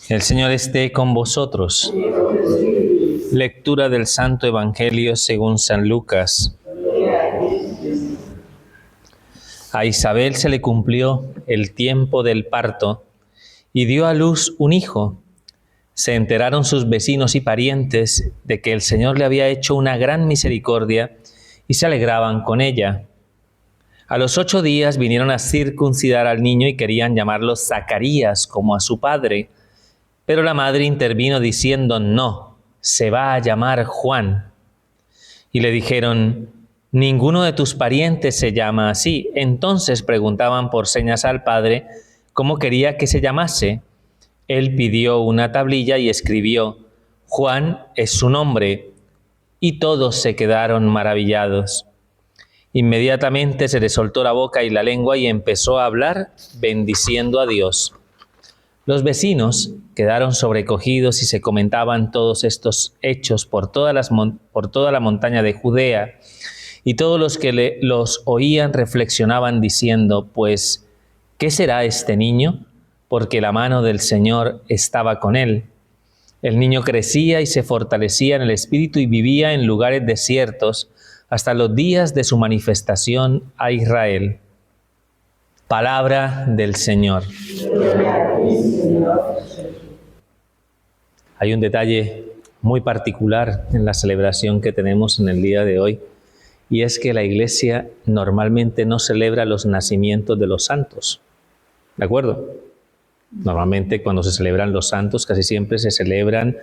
El Señor esté con vosotros. Lectura del Santo Evangelio según San Lucas. A Isabel se le cumplió el tiempo del parto y dio a luz un hijo. Se enteraron sus vecinos y parientes de que el Señor le había hecho una gran misericordia y se alegraban con ella. A los 8 días vinieron a circuncidar al niño y querían llamarlo Zacarías como a su padre. Pero la madre intervino diciendo: no, se va a llamar Juan. Y le dijeron: ninguno de tus parientes se llama así. Entonces preguntaban por señas al padre cómo quería que se llamase. Él pidió una tablilla y escribió: Juan es su nombre. Y todos se quedaron maravillados. Inmediatamente se le soltó la boca y la lengua y empezó a hablar bendiciendo a Dios. Los vecinos quedaron sobrecogidos y se comentaban todos estos hechos por toda la montaña de Judea, y todos los que los oían reflexionaban diciendo: pues, ¿qué será este niño? Porque la mano del Señor estaba con él. El niño crecía y se fortalecía en el espíritu y vivía en lugares desiertos hasta los días de su manifestación a Israel. Palabra del Señor. Hay un detalle muy particular en la celebración que tenemos en el día de hoy, y es que la Iglesia normalmente no celebra los nacimientos de los santos. ¿De acuerdo? Normalmente cuando se celebran los santos casi siempre se celebran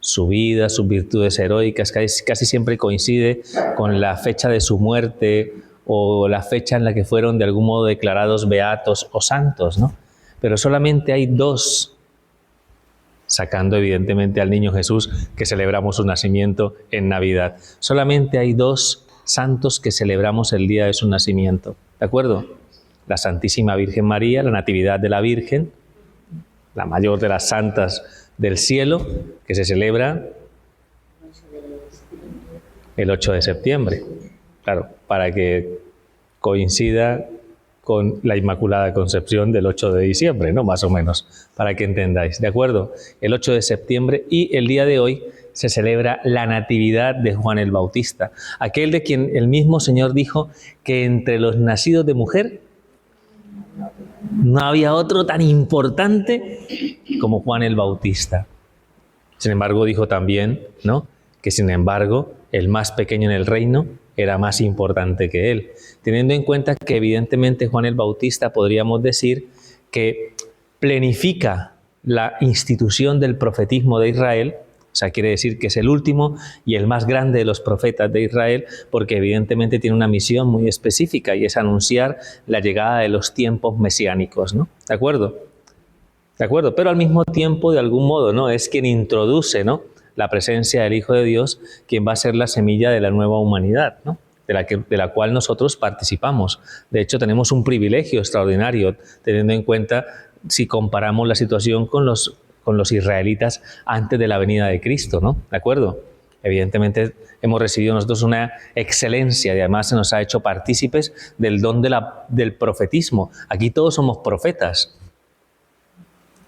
su vida, sus virtudes heroicas, casi siempre coincide con la fecha de su muerte o la fecha en la que fueron de algún modo declarados beatos o santos, ¿no? Pero solamente hay 2, sacando evidentemente al niño Jesús, que celebramos su nacimiento en Navidad. Solamente hay 2 santos que celebramos el día de su nacimiento, ¿de acuerdo? La Santísima Virgen María, la Natividad de la Virgen, la mayor de las santas del cielo, que se celebra el 8 de septiembre. Claro, para que coincida con la Inmaculada Concepción del 8 de diciembre, ¿no? Más o menos, para que entendáis, ¿de acuerdo? El 8 de septiembre, y el día de hoy se celebra la Natividad de Juan el Bautista, aquel de quien el mismo Señor dijo que entre los nacidos de mujer no había otro tan importante como Juan el Bautista. Sin embargo, dijo también, ¿no?, que sin embargo el más pequeño en el reino era más importante que él, teniendo en cuenta que evidentemente Juan el Bautista, podríamos decir, que plenifica la institución del profetismo de Israel. O sea, quiere decir que es el último y el más grande de los profetas de Israel, porque evidentemente tiene una misión muy específica, y es anunciar la llegada de los tiempos mesiánicos, ¿no? ¿De acuerdo? ¿De acuerdo? Pero al mismo tiempo, de algún modo, ¿no?, es quien introduce, ¿no?, la presencia del Hijo de Dios, quien va a ser la semilla de la nueva humanidad, ¿no?, de la cual nosotros participamos. De hecho, tenemos un privilegio extraordinario, teniendo en cuenta, si comparamos la situación con los israelitas antes de la venida de Cristo, ¿no? ¿De acuerdo? Evidentemente hemos recibido nosotros una excelencia y además se nos ha hecho partícipes del don del profetismo. Aquí todos somos profetas.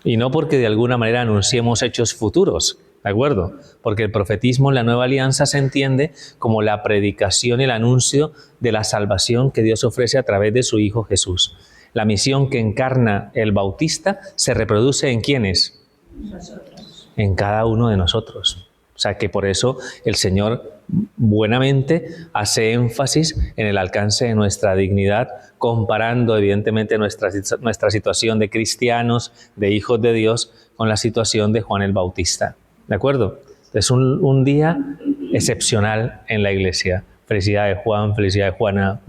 Y no porque de alguna manera anunciemos hechos futuros, ¿de acuerdo? Porque el profetismo en la Nueva Alianza se entiende como la predicación y el anuncio de la salvación que Dios ofrece a través de su Hijo Jesús. La misión que encarna el Bautista se reproduce ¿en quiénes? Nosotros. En cada uno de nosotros. O sea que por eso el Señor buenamente hace énfasis en el alcance de nuestra dignidad, comparando evidentemente nuestra situación de cristianos, de hijos de Dios, con la situación de Juan el Bautista. ¿De acuerdo? Es un día excepcional en la Iglesia. Felicidades Juan, felicidades Juana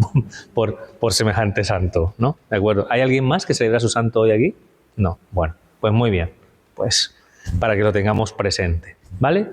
por semejante santo, ¿no? ¿De acuerdo? ¿Hay alguien más que celebra su santo hoy aquí? No. Bueno, pues muy bien. Pues para que lo tengamos presente, ¿vale?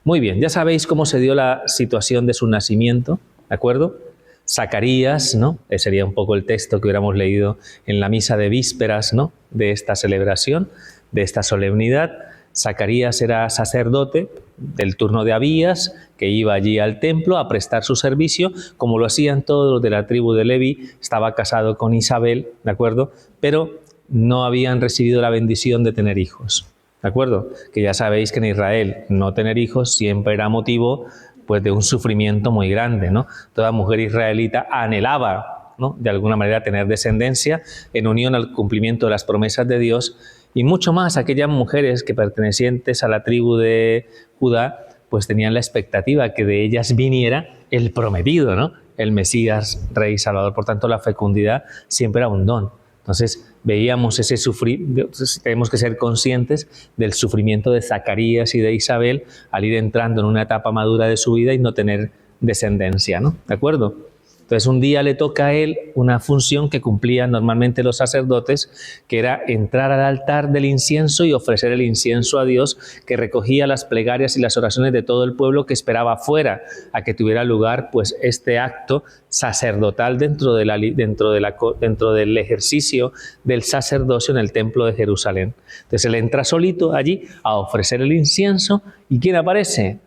Muy bien, ya sabéis cómo se dio la situación de su nacimiento, ¿de acuerdo? Zacarías, ¿no? Ese sería un poco el texto que hubiéramos leído en la misa de vísperas, ¿no?, de esta celebración, de esta solemnidad. Zacarías era sacerdote del turno de Abías, que iba allí al templo a prestar su servicio, como lo hacían todos los de la tribu de Leví. Estaba casado con Isabel, ¿de acuerdo? Pero no habían recibido la bendición de tener hijos. ¿de acuerdo? Que ya sabéis que en Israel no tener hijos siempre era motivo pues de un sufrimiento muy grande, ¿no? Toda mujer israelita anhelaba, ¿no?, de alguna manera tener descendencia en unión al cumplimiento de las promesas de Dios, y mucho más aquellas mujeres que pertenecientes a la tribu de Judá pues tenían la expectativa que de ellas viniera el prometido, ¿no?, el Mesías, Rey, Salvador. Por tanto, la fecundidad siempre era un don. Entonces, veíamos ese sufrimiento. Tenemos que ser conscientes del sufrimiento de Zacarías y de Isabel al ir entrando en una etapa madura de su vida y no tener descendencia, ¿no? ¿De acuerdo? Entonces, un día le toca a él una función que cumplían normalmente los sacerdotes, que era entrar al altar del incienso y ofrecer el incienso a Dios, que recogía las plegarias y las oraciones de todo el pueblo que esperaba fuera a que tuviera lugar pues este acto sacerdotal dentro del ejercicio del sacerdocio en el templo de Jerusalén. Entonces él entra solito allí a ofrecer el incienso, ¿y quién aparece?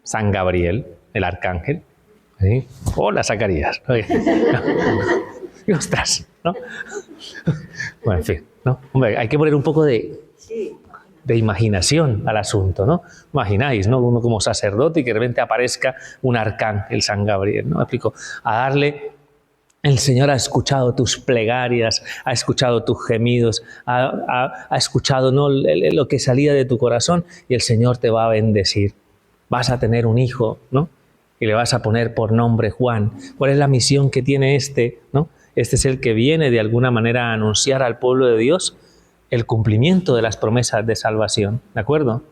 San Gabriel, el arcángel. ¿Sí? Hola, Zacarías. Y ostras, ¿no? Bueno, en fin, ¿no? Hombre, hay que poner un poco de imaginación al asunto, ¿no? Imagináis, ¿no?, uno como sacerdote y que de repente aparezca un arcángel, San Gabriel, ¿no? Me explico. A darle... El Señor ha escuchado tus plegarias, ha escuchado tus gemidos, ha escuchado, ¿no?, lo que salía de tu corazón, y el Señor te va a bendecir. Vas a tener un hijo, ¿no?, y le vas a poner por nombre Juan. ¿Cuál es la misión que tiene este, ¿no? Este es el que viene de alguna manera a anunciar al pueblo de Dios el cumplimiento de las promesas de salvación, ¿de acuerdo?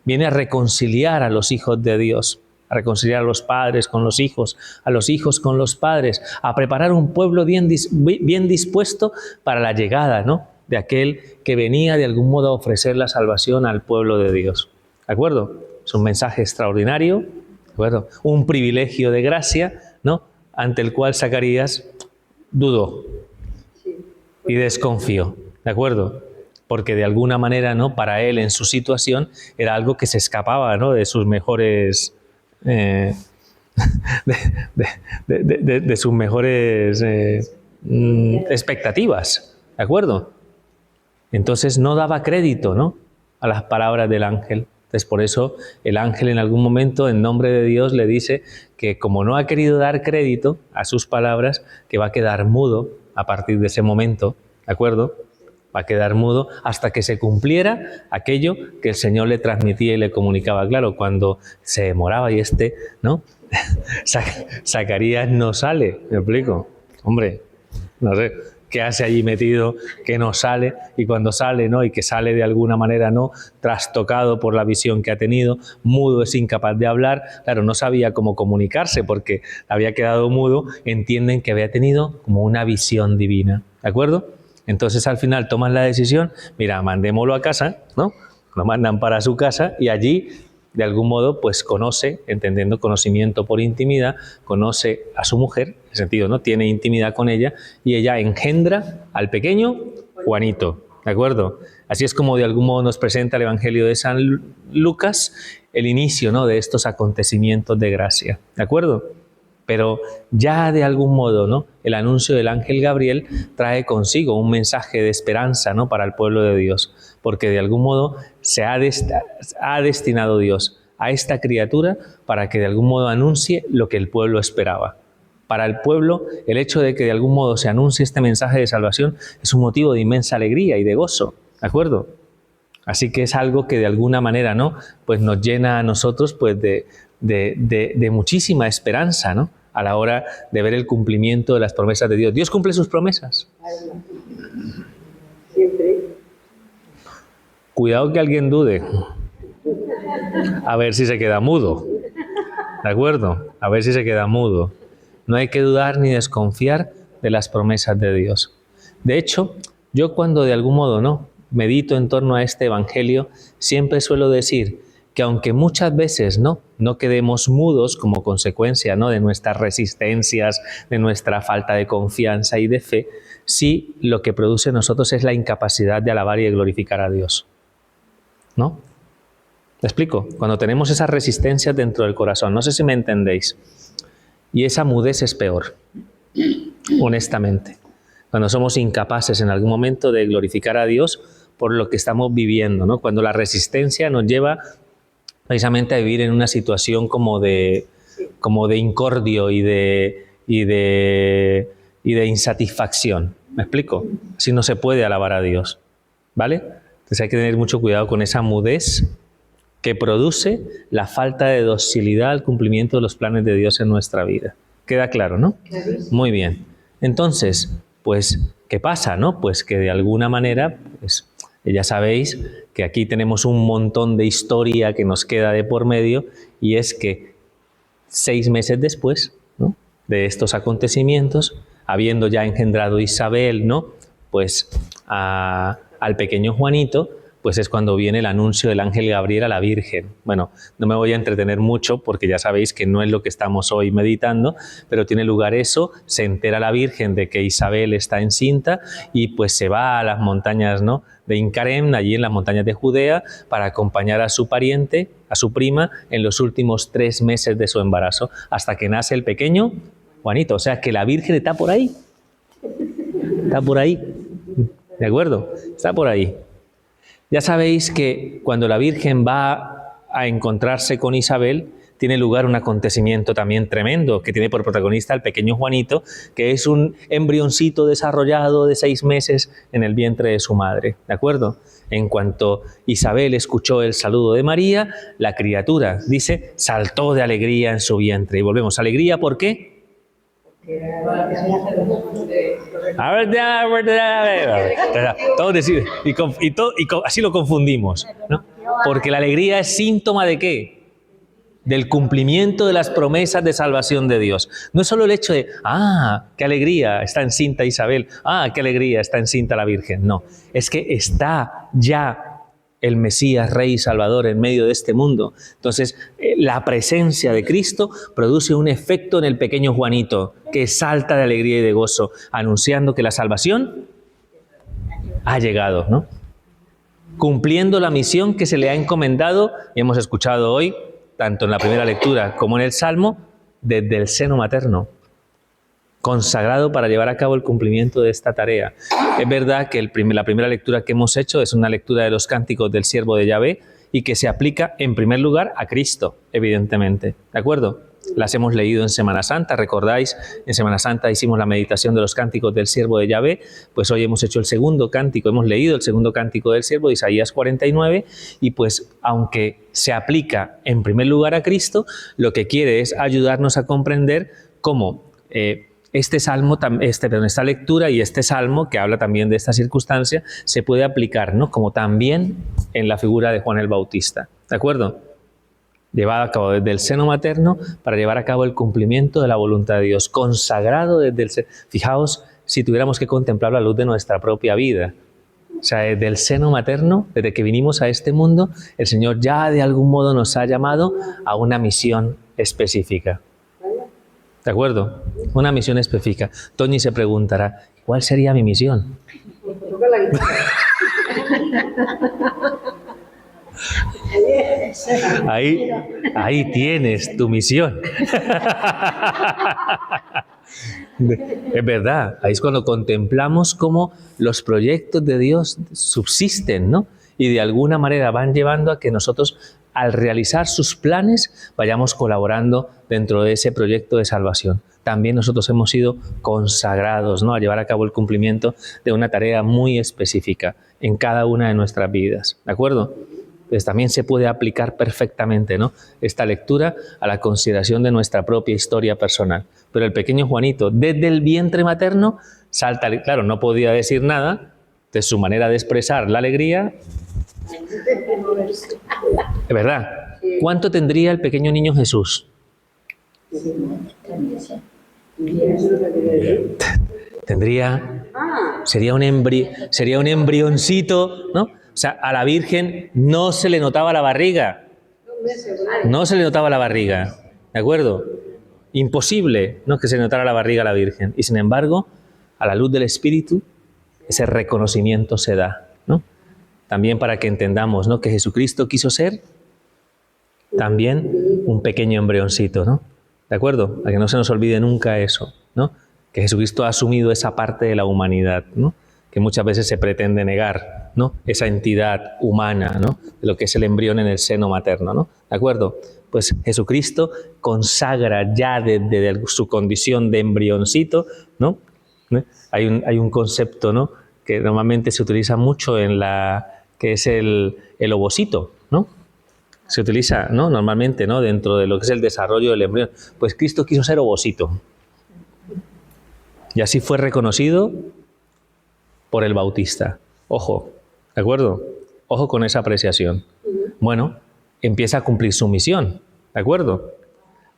Viene a reconciliar a los hijos de Dios, a reconciliar a los padres con los hijos, a los hijos con los padres, a preparar un pueblo bien dispuesto para la llegada, ¿no?, de aquel que venía de algún modo a ofrecer la salvación al pueblo de Dios, ¿de acuerdo? Es un mensaje extraordinario, ¿de acuerdo? Un privilegio de gracia, ¿no?, ante el cual Zacarías dudó y desconfió, ¿de acuerdo? Porque de alguna manera, ¿no?, para él en su situación era algo que se escapaba, ¿no?, de sus mejores de sus mejores expectativas, ¿de acuerdo? Entonces no daba crédito, ¿no?, a las palabras del ángel. Entonces, por eso el ángel en algún momento, en nombre de Dios, le dice que como no ha querido dar crédito a sus palabras, que va a quedar mudo a partir de ese momento, ¿de acuerdo? Va a quedar mudo hasta que se cumpliera aquello que el Señor le transmitía y le comunicaba. Claro, cuando se demoraba y ¿no? Zacarías no sale, ¿me explico? Hombre, no sé qué hace allí metido, que no sale, y cuando sale, ¿no?, y que sale de alguna manera, ¿no?, trastocado por la visión que ha tenido, mudo, es incapaz de hablar, claro, no sabía cómo comunicarse porque había quedado mudo, entienden que había tenido como una visión divina, ¿de acuerdo? Entonces al final toman la decisión, mira, mandémoslo a casa, ¿no? Lo mandan para su casa y allí de algún modo pues conoce, entendiendo conocimiento por intimidad, conoce a su mujer, en el sentido, ¿no?, tiene intimidad con ella, y ella engendra al pequeño Juanito, ¿de acuerdo? Así es como de algún modo nos presenta el Evangelio de San Lucas el inicio, ¿no?, de estos acontecimientos de gracia, ¿de acuerdo? Pero ya de algún modo, ¿no?, el anuncio del ángel Gabriel trae consigo un mensaje de esperanza, ¿no?, para el pueblo de Dios, porque de algún modo se ha destinado Dios a esta criatura para que de algún modo anuncie lo que el pueblo esperaba. Para el pueblo, el hecho de que de algún modo se anuncie este mensaje de salvación es un motivo de inmensa alegría y de gozo, ¿de acuerdo? Así que es algo que de alguna manera, ¿no?, pues nos llena a nosotros pues de muchísima esperanza, ¿no?, a la hora de ver el cumplimiento de las promesas de Dios. ¿Dios cumple sus promesas? Siempre. Cuidado que alguien dude. A ver si se queda mudo. ¿De acuerdo? A ver si se queda mudo. No hay que dudar ni desconfiar de las promesas de Dios. De hecho, yo cuando de algún modo, ¿no?, medito en torno a este evangelio, siempre suelo decir que aunque muchas veces no quedemos mudos como consecuencia, ¿no?, de nuestras resistencias, de nuestra falta de confianza y de fe, sí lo que produce en nosotros es la incapacidad de alabar y de glorificar a Dios, ¿no? ¿Me explico? Cuando tenemos esas resistencias dentro del corazón, no sé si me entendéis, y esa mudez es peor, honestamente. Cuando somos incapaces en algún momento de glorificar a Dios por lo que estamos viviendo, ¿no? Cuando la resistencia nos lleva precisamente a vivir en una situación como de incordio y de insatisfacción. ¿Me explico? Así no se puede alabar a Dios, ¿vale? Entonces hay que tener mucho cuidado con esa mudez que produce la falta de docilidad al cumplimiento de los planes de Dios en nuestra vida. ¿Queda claro, no? Muy bien. Entonces, pues, ¿qué pasa, no? Pues que de alguna manera, pues, ya sabéis que aquí tenemos un montón de historia que nos queda de por medio, y es que 6 meses después, ¿no?, de estos acontecimientos, habiendo ya engendrado Isabel, ¿no?, pues al pequeño Juanito, pues es cuando viene el anuncio del ángel Gabriel a la Virgen. Bueno, no me voy a entretener mucho porque ya sabéis que no es lo que estamos hoy meditando, pero tiene lugar eso, se entera la Virgen de que Isabel está encinta y pues se va a las montañas, ¿no?, de Incarem, allí en las montañas de Judea, para acompañar a su pariente, a su prima, en los últimos 3 meses de su embarazo, hasta que nace el pequeño Juanito. O sea que la Virgen está por ahí. Está por ahí. ¿De acuerdo? Está por ahí. Ya sabéis que cuando la Virgen va a encontrarse con Isabel, tiene lugar un acontecimiento también tremendo, que tiene por protagonista al pequeño Juanito, que es un embrioncito desarrollado de 6 meses en el vientre de su madre, ¿de acuerdo? En cuanto Isabel escuchó el saludo de María, la criatura, dice, saltó de alegría en su vientre. Y volvemos, ¿alegría por qué? Todos deciden, así lo confundimos, ¿no? Porque la alegría es síntoma ¿de qué? Del cumplimiento de las promesas de salvación de Dios. No es solo el hecho de, qué alegría está encinta Isabel, qué alegría está encinta la Virgen. No, es que está ya el Mesías, Rey y Salvador en medio de este mundo. Entonces, la presencia de Cristo produce un efecto en el pequeño Juanito, que salta de alegría y de gozo, anunciando que la salvación ha llegado, ¿no? Cumpliendo la misión que se le ha encomendado, y hemos escuchado hoy, tanto en la primera lectura como en el Salmo, desde el seno materno, consagrado para llevar a cabo el cumplimiento de esta tarea. Es verdad que la primera lectura que hemos hecho es una lectura de los cánticos del siervo de Yahvé y que se aplica en primer lugar a Cristo, evidentemente, ¿de acuerdo? Las hemos leído en Semana Santa, ¿recordáis? En Semana Santa hicimos la meditación de los cánticos del siervo de Yahvé, pues hoy hemos hecho el segundo cántico, hemos leído el segundo cántico del siervo de Isaías 49, y pues aunque se aplica en primer lugar a Cristo, lo que quiere es ayudarnos a comprender cómo esta lectura y este salmo, que habla también de esta circunstancia, se puede aplicar, ¿no?, como también en la figura de Juan el Bautista, ¿de acuerdo? Llevado a cabo desde el seno materno para llevar a cabo el cumplimiento de la voluntad de Dios, consagrado desde el seno. Fijaos si tuviéramos que contemplar la luz de nuestra propia vida. O sea, desde el seno materno, desde que vinimos a este mundo, el Señor ya de algún modo nos ha llamado a una misión específica. ¿De acuerdo? Una misión específica. Toñi se preguntará, ¿cuál sería mi misión? Ahí tienes tu misión. Es verdad, ahí es cuando contemplamos cómo los proyectos de Dios subsisten, ¿no? Y de alguna manera van llevando a que nosotros, al realizar sus planes, vayamos colaborando dentro de ese proyecto de salvación. También nosotros hemos sido consagrados, ¿no?, a llevar a cabo el cumplimiento de una tarea muy específica en cada una de nuestras vidas, ¿de acuerdo? Pues también se puede aplicar perfectamente, ¿no?, esta lectura a la consideración de nuestra propia historia personal. Pero el pequeño Juanito, desde el vientre materno, salta, claro, no podía decir nada, de su manera de expresar la alegría. Es verdad. ¿Cuánto tendría el pequeño niño Jesús? Sería un embrioncito, ¿no? O sea, a la Virgen no se le notaba la barriga. No se le notaba la barriga, ¿de acuerdo? Imposible, ¿no?, que se notara la barriga a la Virgen. Y sin embargo, a la luz del Espíritu, ese reconocimiento se da, ¿no? También para que entendamos, ¿no?, que Jesucristo quiso ser también un pequeño embrioncito, ¿no? ¿De acuerdo? Para que no se nos olvide nunca eso, ¿no? Que Jesucristo ha asumido esa parte de la humanidad, ¿no? que muchas veces se pretende negar, ¿no? Esa entidad humana, ¿no? De lo que es el embrión en el seno materno, ¿no? ¿De acuerdo? Pues Jesucristo consagra ya desde su condición de embrioncito, ¿no? Hay un concepto, ¿no? Que normalmente se utiliza mucho que es el ovocito, ¿no? Se utiliza, ¿no? Normalmente, ¿no? Dentro de lo que es el desarrollo del embrión. Pues Cristo quiso ser ovocito. Y así fue reconocido por el Bautista. Ojo, ¿de acuerdo? Ojo con esa apreciación. Bueno, empieza a cumplir su misión, ¿de acuerdo?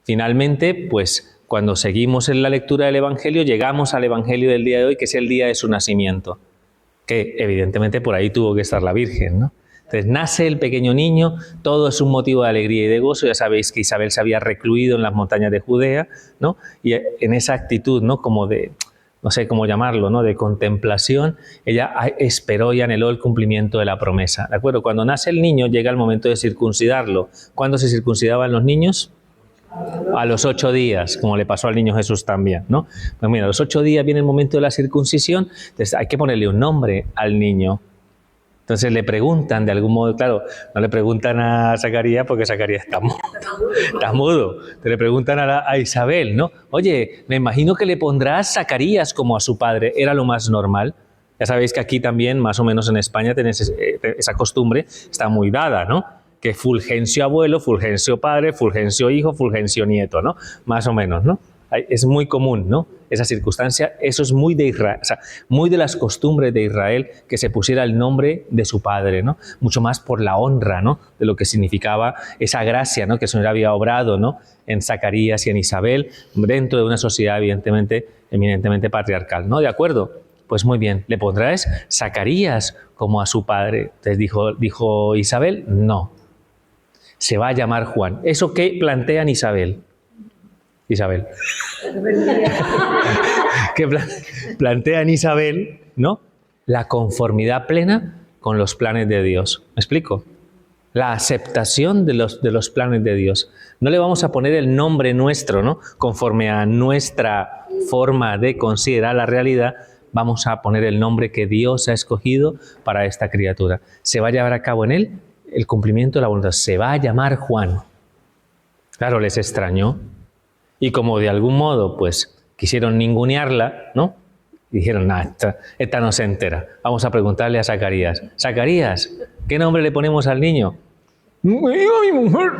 Finalmente, pues cuando seguimos en la lectura del Evangelio, llegamos al Evangelio del día de hoy, que es el día de su nacimiento, que evidentemente por ahí tuvo que estar la Virgen, ¿no? Entonces nace el pequeño niño, todo es un motivo de alegría y de gozo. Ya sabéis que Isabel se había recluido en las montañas de Judea, ¿no? Y en esa actitud, ¿no? Como de, no sé cómo llamarlo, ¿no? De contemplación, ella esperó y anheló el cumplimiento de la promesa, ¿de acuerdo? Cuando nace el niño llega el momento de circuncidarlo. ¿Cuándo se circuncidaban los niños? A los 8 días, como le pasó al niño Jesús también, ¿no? Pues mira, a los 8 días viene el momento de la circuncisión, entonces hay que ponerle un nombre al niño. Entonces le preguntan de algún modo, claro, no le preguntan a Zacarías porque Zacarías está mudo. Le preguntan a Isabel, ¿no? Oye, me imagino que le pondrás Zacarías como a su padre. Era lo más normal. Ya sabéis que aquí también, más o menos en España, tenéis esa costumbre, está muy dada, ¿no? Que Fulgencio abuelo, Fulgencio padre, Fulgencio hijo, Fulgencio nieto, ¿no? Más o menos, ¿no? Es muy común, ¿no? Esa circunstancia, eso es muy de Israel, o sea, muy de las costumbres de Israel, que se pusiera el nombre de su padre, ¿no? Mucho más por la honra, ¿no? De lo que significaba esa gracia, ¿no? Que el Señor había obrado, ¿no? En Zacarías y en Isabel, dentro de una sociedad eminentemente patriarcal, ¿no? ¿De acuerdo? Pues muy bien, ¿le pondrás Zacarías como a su padre? Entonces dijo Isabel, no. Se va a llamar Juan. ¿Eso qué plantean Isabel? Que plantean Isabel, ¿no? La conformidad plena con los planes de Dios. ¿Me explico? La aceptación de los planes de Dios. No le vamos a poner el nombre nuestro, ¿no? Conforme a nuestra forma de considerar la realidad, vamos a poner el nombre que Dios ha escogido para esta criatura. Se va a llevar a cabo en él el cumplimiento de la voluntad. Se va a llamar Juan. Claro, les extrañó. Y como de algún modo, pues, quisieron ningunearla, ¿no? Y dijeron, nah, esta no se entera. Vamos a preguntarle a Zacarías. Zacarías, ¿qué nombre le ponemos al niño? Me digo a mi mujer.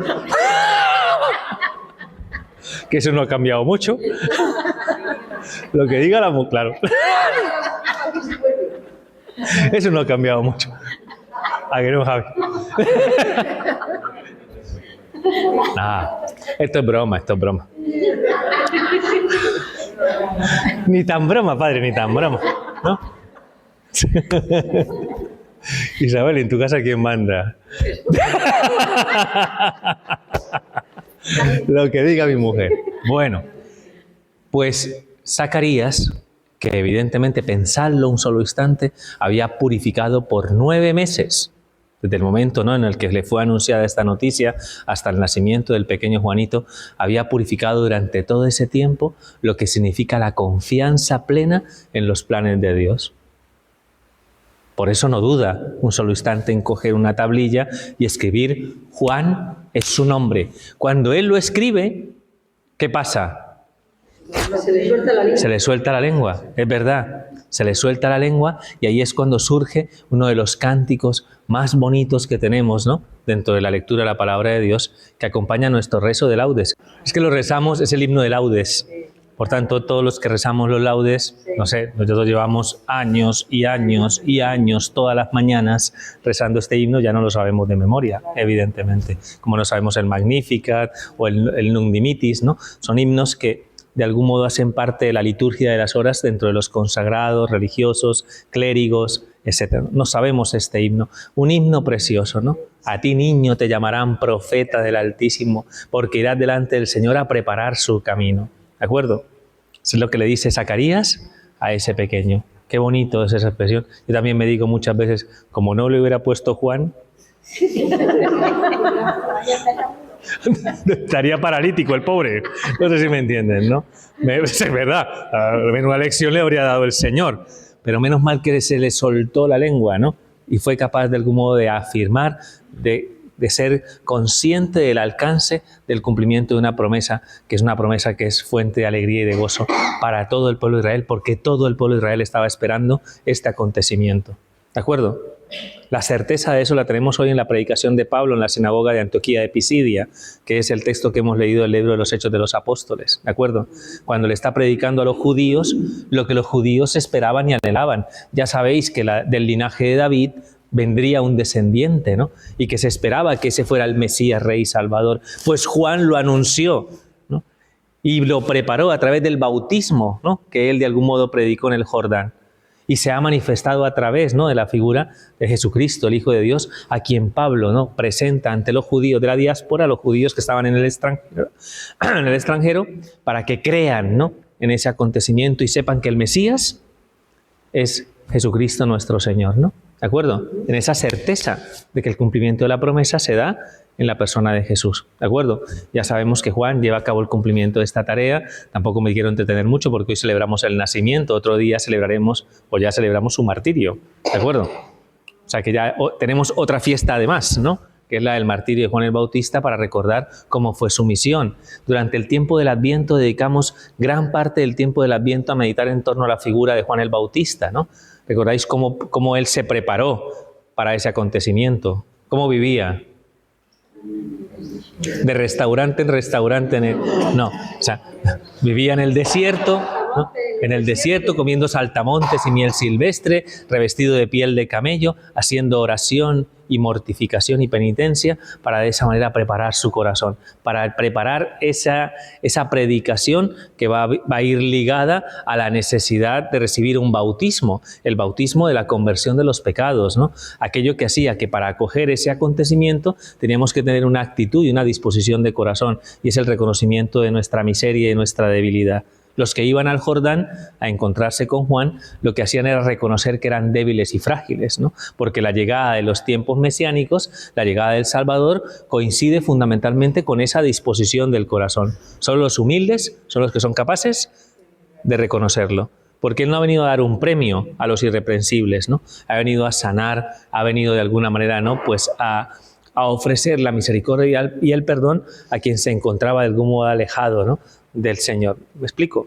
Que eso no ha cambiado mucho. Lo que diga la mujer, claro. Eso no ha cambiado mucho. ¿A que no, Javi? Nada, esto es broma. Ni tan broma, padre, ni tan broma, ¿no? Isabel, ¿en tu casa quién manda? Lo que diga mi mujer. Bueno, pues Zacarías, que evidentemente, pensadlo un solo instante, había purificado por 9 meses. Desde el momento, ¿no?, en el que le fue anunciada esta noticia hasta el nacimiento del pequeño Juanito, había purificado durante todo ese tiempo lo que significa la confianza plena en los planes de Dios. Por eso no duda un solo instante en coger una tablilla y escribir Juan es su nombre. Cuando él lo escribe, ¿qué pasa? Se le suelta la lengua, es verdad. Se le suelta la lengua y ahí es cuando surge uno de los cánticos más bonitos que tenemos, ¿no?, dentro de la lectura de la palabra de Dios, que acompaña nuestro rezo de laudes. Es que lo rezamos, es el himno de laudes. Por tanto, todos los que rezamos los laudes, no sé, nosotros llevamos años y años y años, todas las mañanas, rezando este himno, ya no lo sabemos de memoria, evidentemente. Como no sabemos el Magnificat o el Nunc Dimittis, ¿no? Son himnos que de algún modo hacen parte de la liturgia de las horas dentro de los consagrados, religiosos, clérigos, etc. No sabemos este himno. Un himno precioso, ¿no? A ti, niño, te llamarán profeta del Altísimo, porque irás delante del Señor a preparar su camino. ¿De acuerdo? Eso es lo que le dice Zacarías a ese pequeño. Qué bonito es esa expresión. Yo también me digo muchas veces, como no le hubiera puesto Juan, estaría paralítico el pobre. No sé si me entienden, ¿no? Es verdad, una lección le habría dado el Señor. pero menos mal que se le soltó la lengua, ¿no? Y fue capaz de algún modo de afirmar, de ser consciente del alcance del cumplimiento de una promesa, que es una promesa que es fuente de alegría y de gozo para todo el pueblo de Israel, porque todo el pueblo de Israel estaba esperando este acontecimiento. ¿De acuerdo? La certeza de eso la tenemos hoy en la predicación de Pablo en la sinagoga de Antioquía de Pisidia, que es el texto que hemos leído del libro de los Hechos de los Apóstoles, ¿de acuerdo? Cuando le está predicando a los judíos lo que los judíos esperaban y anhelaban. Ya sabéis que del linaje de David vendría un descendiente, ¿no? Y que se esperaba que ese fuera el Mesías, Rey y Salvador. Pues Juan lo anunció, ¿no? Y lo preparó a través del bautismo, ¿no? Que él de algún modo predicó en el Jordán. Y se ha manifestado a través, ¿no?, de la figura de Jesucristo, el Hijo de Dios, a quien Pablo, ¿no?, presenta ante los judíos de la diáspora, los judíos que estaban en el extranjero, para que crean, ¿no?, en ese acontecimiento y sepan que el Mesías es Jesucristo nuestro Señor, ¿no? ¿De acuerdo? En esa certeza de que el cumplimiento de la promesa se da en la persona de Jesús, ¿de acuerdo? Ya sabemos que Juan lleva a cabo el cumplimiento de esta tarea. Tampoco me quiero entretener mucho porque hoy celebramos el nacimiento, otro día celebraremos, o ya celebramos su martirio, ¿de acuerdo? O sea que ya tenemos otra fiesta además, ¿no?, que es la del martirio de Juan el Bautista, para recordar cómo fue su misión. Durante el tiempo del Adviento dedicamos gran parte del tiempo del Adviento a meditar en torno a la figura de Juan el Bautista, ¿no? ¿Recordáis cómo él se preparó para ese acontecimiento? ¿Cómo vivía? De restaurante en restaurante. Vivía en el desierto, ¿no? En el desierto, comiendo saltamontes y miel silvestre, revestido de piel de camello, haciendo oración y mortificación y penitencia para de esa manera preparar su corazón, para preparar esa predicación que va a ir ligada a la necesidad de recibir un bautismo, el bautismo de la conversión de los pecados, ¿no? Aquello que hacía que para acoger ese acontecimiento teníamos que tener una actitud y una disposición de corazón, y es el reconocimiento de nuestra miseria y de nuestra debilidad. Los que iban al Jordán a encontrarse con Juan, lo que hacían era reconocer que eran débiles y frágiles, ¿no? Porque la llegada de los tiempos mesiánicos, la llegada del Salvador, coincide fundamentalmente con esa disposición del corazón. Solo los humildes son los que son capaces de reconocerlo. Porque Él no ha venido a dar un premio a los irreprensibles, ¿no? Ha venido a sanar, ha venido de alguna manera, ¿no?, pues a ofrecer la misericordia y el perdón a quien se encontraba de algún modo alejado, ¿no?, del Señor. ¿Me explico?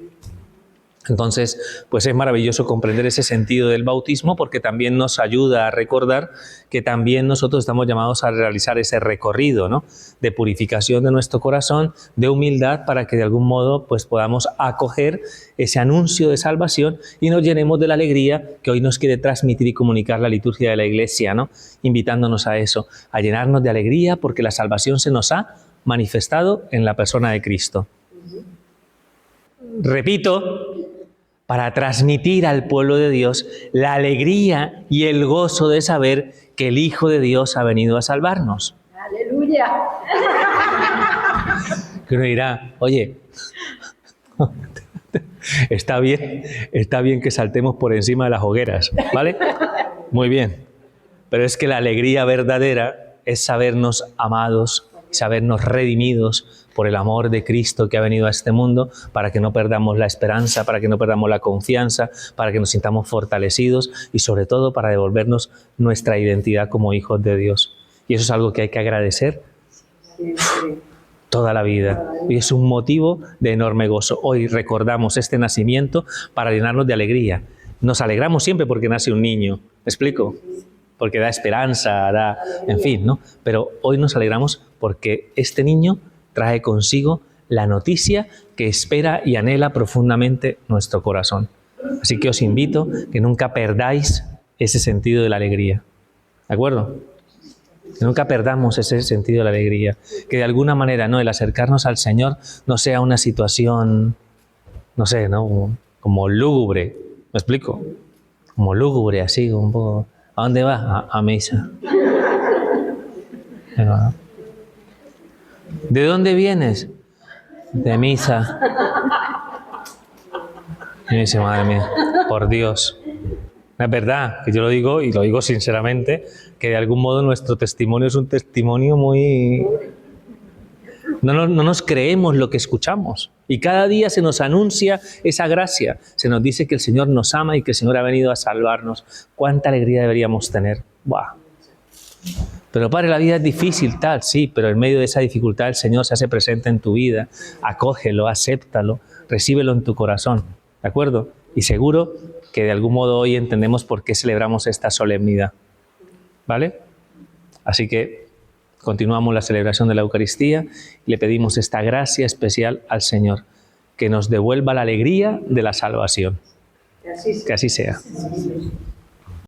Entonces, pues es maravilloso comprender ese sentido del bautismo, porque también nos ayuda a recordar que también nosotros estamos llamados a realizar ese recorrido, ¿no?, de purificación de nuestro corazón, de humildad, para que de algún modo pues podamos acoger ese anuncio de salvación y nos llenemos de la alegría que hoy nos quiere transmitir y comunicar la liturgia de la Iglesia, ¿no?, invitándonos a eso, a llenarnos de alegría porque la salvación se nos ha manifestado en la persona de Cristo. Repito, para transmitir al pueblo de Dios la alegría y el gozo de saber que el Hijo de Dios ha venido a salvarnos. ¡Aleluya! Que uno dirá, oye, está bien que saltemos por encima de las hogueras, ¿vale? Muy bien. Pero es que la alegría verdadera es sabernos amados, sabernos redimidos por el amor de Cristo que ha venido a este mundo, para que no perdamos la esperanza, para que no perdamos la confianza, para que nos sintamos fortalecidos y sobre todo para devolvernos nuestra identidad como hijos de Dios. Y eso es algo que hay que agradecer toda la vida. Y es un motivo de enorme gozo. Hoy recordamos este nacimiento para llenarnos de alegría. Nos alegramos siempre porque nace un niño. ¿Me explico? Porque da esperanza, en fin, ¿no? Pero hoy nos alegramos porque este niño trae consigo la noticia que espera y anhela profundamente nuestro corazón. Así que os invito que nunca perdáis ese sentido de la alegría. ¿De acuerdo? Que nunca perdamos ese sentido de la alegría. Que de alguna manera, ¿no?, el acercarnos al Señor no sea una situación, no sé, ¿no?, como lúgubre. ¿Me explico? Como lúgubre, así, un poco. ¿A dónde vas? A misa. Venga. ¿De dónde vienes? De misa. Y me dice, madre mía, por Dios. Es verdad, que yo lo digo, y lo digo sinceramente, que de algún modo nuestro testimonio es un testimonio muy... No nos creemos lo que escuchamos. Y cada día se nos anuncia esa gracia. Se nos dice que el Señor nos ama y que el Señor ha venido a salvarnos. ¿Cuánta alegría deberíamos tener? ¡Buah! Pero Padre, la vida es difícil, tal, sí, pero en medio de esa dificultad el Señor se hace presente en tu vida. Acógelo, acéptalo, recíbelo en tu corazón, ¿de acuerdo? Y seguro que de algún modo hoy entendemos por qué celebramos esta solemnidad, ¿vale? Así que continuamos la celebración de la Eucaristía y le pedimos esta gracia especial al Señor, que nos devuelva la alegría de la salvación. Que así sea.